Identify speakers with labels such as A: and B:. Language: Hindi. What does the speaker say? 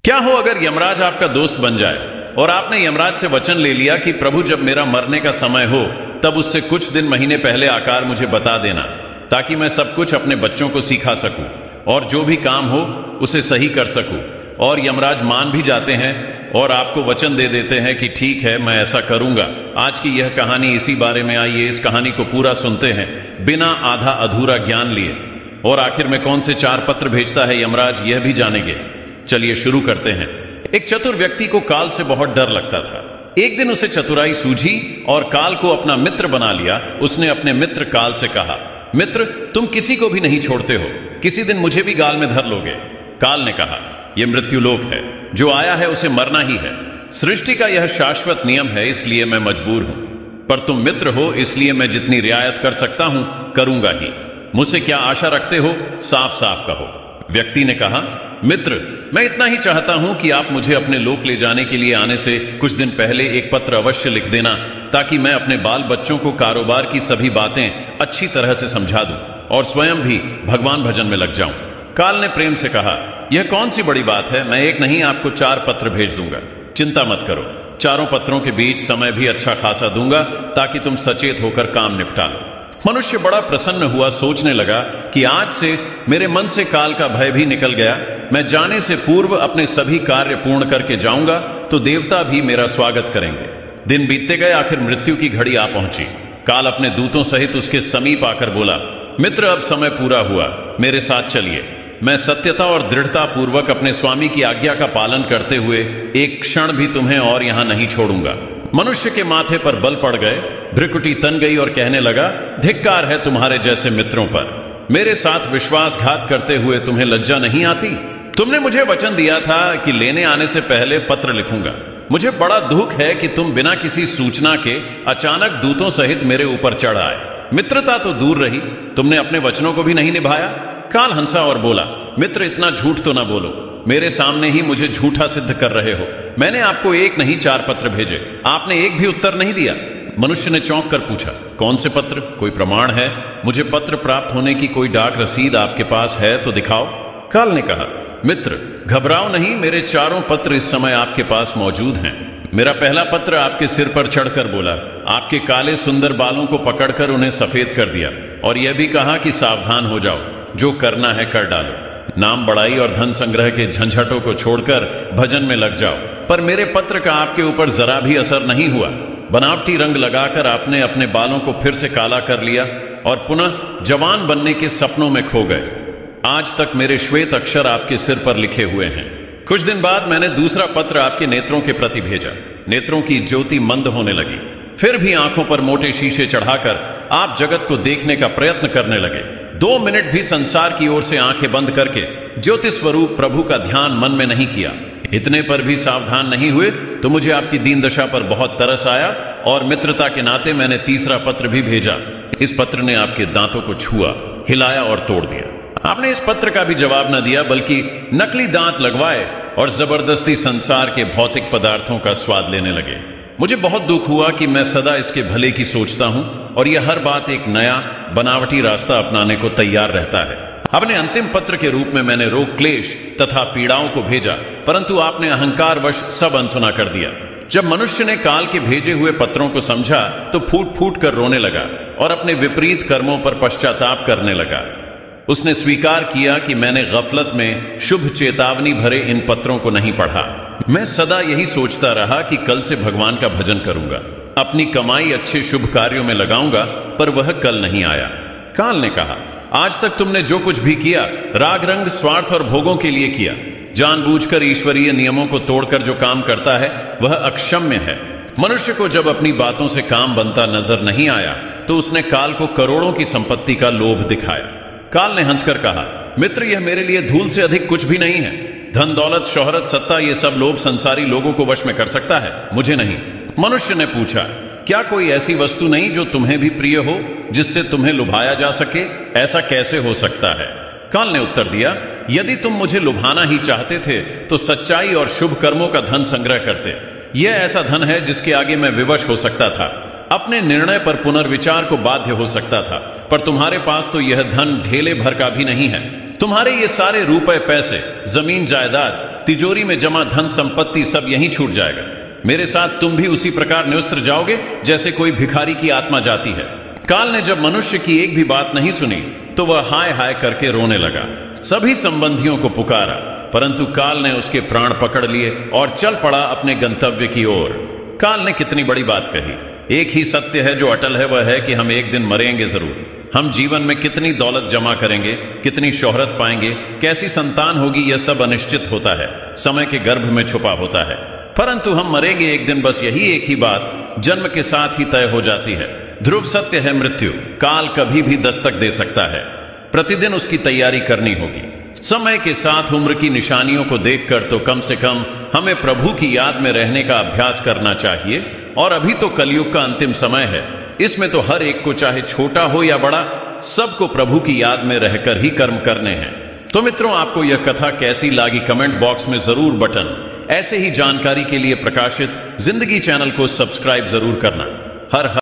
A: क्या हो अगर यमराज आपका दोस्त बन जाए और आपने यमराज से वचन ले लिया कि प्रभु जब मेरा मरने का समय हो तब उससे कुछ दिन महीने पहले आकार मुझे बता देना, ताकि मैं सब कुछ अपने बच्चों को सिखा सकूं और जो भी काम हो उसे सही कर सकूं। और यमराज मान भी जाते हैं और आपको वचन दे देते हैं कि ठीक है, मैं ऐसा करूंगा। आज की यह कहानी इसी बारे में। आइए इस कहानी को पूरा सुनते हैं बिना आधा अधूरा ज्ञान लिए, और आखिर में कौन से 4 पत्र भेजता है यमराज, यह भी जानेंगे। चलिए शुरू करते हैं। एक चतुर व्यक्ति को काल से बहुत डर लगता था। एक दिन उसे चतुराई सूझी और काल को अपना मित्र बना लिया। उसने अपने मित्र काल से कहा, मित्र, तुम किसी को भी नहीं छोड़ते हो, किसी दिन मुझे भी गाल में धर लोगे। काल ने कहा, यह मृत्युलोक है, जो आया है उसे मरना ही है। सृष्टि का यह शाश्वत नियम है, इसलिए मैं मजबूर हूं। पर तुम मित्र हो, इसलिए मैं जितनी रियायत कर सकता हूं करूंगा ही। मुझसे क्या आशा रखते हो, साफ साफ कहो। व्यक्ति ने कहा, मित्र, मैं इतना ही चाहता हूं कि आप मुझे अपने लोक ले जाने के लिए आने से कुछ दिन पहले एक पत्र अवश्य लिख देना, ताकि मैं अपने बाल बच्चों को कारोबार की सभी बातें अच्छी तरह से समझा दूं और स्वयं भी भगवान भजन में लग जाऊं। काल ने प्रेम से कहा, यह कौन सी बड़ी बात है, मैं एक नहीं आपको 4 पत्र भेज दूंगा। चिंता मत करो, 4 पत्रों के बीच समय भी अच्छा खासा दूंगा, ताकि तुम सचेत होकर काम निपटा लो। मनुष्य बड़ा प्रसन्न हुआ, सोचने लगा कि आज से मेरे मन से काल का भय भी निकल गया। मैं जाने से पूर्व अपने सभी कार्य पूर्ण करके जाऊंगा, तो देवता भी मेरा स्वागत करेंगे। दिन बीतते गए, आखिर मृत्यु की घड़ी आ पहुंची। काल अपने दूतों सहित उसके समीप आकर बोला, मित्र, अब समय पूरा हुआ, मेरे साथ चलिए। मैं सत्यता और दृढ़ता पूर्वक अपने स्वामी की आज्ञा का पालन करते हुए एक क्षण भी तुम्हें और यहां नहीं छोड़ूंगा। मनुष्य के माथे पर बल पड़ गए, भ्रिकुटी तन गई और कहने लगा, धिक्कार है तुम्हारे जैसे मित्रों पर। मेरे साथ विश्वासघात करते हुए तुम्हें लज्जा नहीं आती? तुमने मुझे वचन दिया था कि लेने आने से पहले पत्र लिखूंगा। मुझे बड़ा दुख है कि तुम बिना किसी सूचना के अचानक दूतों सहित मेरे ऊपर चढ़ आए। मित्रता तो दूर रही, तुमने अपने वचनों को भी नहीं निभाया। काल हंसा और बोला, मित्र, इतना झूठ तो ना बोलो, मेरे सामने ही मुझे झूठा सिद्ध कर रहे हो। मैंने आपको एक नहीं 4 पत्र भेजे, आपने एक भी उत्तर नहीं दिया। मनुष्य ने चौंक कर पूछा, कौन से पत्र, कोई प्रमाण है? मुझे पत्र प्राप्त होने की कोई डाक रसीद आपके पास है तो दिखाओ। काल ने कहा, मित्र, घबराओ नहीं, मेरे 4 पत्र इस समय आपके पास मौजूद हैं। मेरा पहला पत्र आपके सिर पर चढ़कर बोला, आपके काले सुंदर बालों को पकड़कर उन्हें सफेद कर दिया और यह भी कहा कि सावधान हो जाओ, जो करना है कर डालो। नाम बढ़ाई और धन संग्रह के झंझटों को छोड़कर भजन में लग जाओ। पर मेरे पत्र का आपके ऊपर जरा भी असर नहीं हुआ। बनावटी रंग लगाकर आपने अपने बालों को फिर से काला कर लिया और पुनः जवान बनने के सपनों में खो गए। आज तक मेरे श्वेत अक्षर आपके सिर पर लिखे हुए हैं। कुछ दिन बाद मैंने दूसरा पत्र आपके नेत्रों के प्रति भेजा। नेत्रों की ज्योति मंद होने लगी। फिर भी आंखों पर मोटे शीशे चढ़ाकर आप जगत को देखने का प्रयत्न करने लगे। 2 मिनट भी संसार की ओर से आंखें बंद करके ज्योति स्वरूप प्रभु का ध्यान मन में नहीं किया। इतने पर भी सावधान नहीं हुए तो मुझे आपकी दीन दशा पर बहुत तरस आया और मित्रता के नाते मैंने तीसरा पत्र भी भेजा। इस पत्र ने आपके दांतों को छुआ, हिलाया और तोड़ दिया। आपने इस पत्र का भी जवाब न दिया, बल्कि नकली दांत लगवाए और जबरदस्ती संसार के भौतिक पदार्थों का स्वाद लेने लगे। मुझे बहुत दुख हुआ कि मैं सदा इसके भले की सोचता हूं और यह हर बात एक नया बनावटी रास्ता अपनाने को तैयार रहता है। अपने अंतिम पत्र के रूप में मैंने रोग, क्लेश तथा पीड़ाओं को भेजा, परंतु आपने अहंकारवश सब अनसुना कर दिया। जब मनुष्य ने काल के भेजे हुए पत्रों को समझा तो फूट फूट कर रोने लगा और अपने विपरीत कर्मों पर पश्चाताप करने लगा। उसने स्वीकार किया कि मैंने गफलत में शुभ चेतावनी भरे इन पत्रों को नहीं पढ़ा। मैं सदा यही सोचता रहा कि कल से भगवान का भजन करूंगा, अपनी कमाई अच्छे शुभ कार्यों में लगाऊंगा, पर वह कल नहीं आया। काल ने कहा, आज तक तुमने जो कुछ भी किया राग रंग, स्वार्थ और भोगों के लिए किया। जानबूझकर ईश्वरीय नियमों को तोड़कर जो काम करता है वह अक्षम्य है। मनुष्य को जब अपनी बातों से काम बनता नजर नहीं आया तो उसने काल को करोड़ों की संपत्ति का लोभ दिखाया। काल ने हंसकर कहा, मित्र, यह मेरे लिए धूल से अधिक कुछ भी नहीं है। धन, दौलत, शोहरत, सत्ता, ये सब लोभ संसारी लोगों को वश में कर सकता है, मुझे नहीं। मनुष्य ने पूछा, क्या कोई ऐसी वस्तु नहीं जो तुम्हें भी प्रिय हो, जिससे तुम्हें लुभाया जा सके? ऐसा कैसे हो सकता है? काल ने उत्तर दिया, यदि तुम मुझे लुभाना ही चाहते थे तो सच्चाई और शुभ कर्मों का धन संग्रह करते। यह ऐसा धन है जिसके आगे मैं विवश हो सकता था, अपने निर्णय पर पुनर्विचार को बाध्य हो सकता था, पर तुम्हारे पास तो यह धन ढेले भर का भी नहीं है। तुम्हारे ये सारे रुपए पैसे, जमीन जायदाद, तिजोरी में जमा धन संपत्ति सब यहीं छूट जाएगा। मेरे साथ तुम भी उसी प्रकार निरुस्त्र जाओगे जैसे कोई भिखारी की आत्मा जाती है। काल ने जब मनुष्य की एक भी बात नहीं सुनी तो वह हाय हाय करके रोने लगा। सभी संबंधियों को पुकारा, परंतु काल ने उसके प्राण पकड़ लिए और चल पड़ा अपने गंतव्य की ओर। काल ने कितनी बड़ी बात कही। एक ही सत्य है जो अटल है, वह है कि हम एक दिन मरेंगे जरूर। हम जीवन में कितनी दौलत जमा करेंगे, कितनी शोहरत पाएंगे, कैसी संतान होगी, यह सब अनिश्चित होता है, समय के गर्भ में छुपा होता है। परंतु हम मरेंगे एक दिन, बस यही एक ही बात जन्म के साथ ही तय हो जाती है। ध्रुव सत्य है मृत्यु। काल कभी भी दस्तक दे सकता है, प्रतिदिन उसकी तैयारी करनी होगी। समय के साथ उम्र की निशानियों को देखकर तो कम से कम हमें प्रभु की याद में रहने का अभ्यास करना चाहिए। और अभी तो कलयुग का अंतिम समय है, इसमें तो हर एक को, चाहे छोटा हो या बड़ा, सबको प्रभु की याद में रहकर ही कर्म करने हैं। तो मित्रों, आपको यह कथा कैसी लगी कमेंट बॉक्स में जरूर बटन। ऐसे ही जानकारी के लिए प्रकाशित जिंदगी चैनल को सब्सक्राइब जरूर करना। हर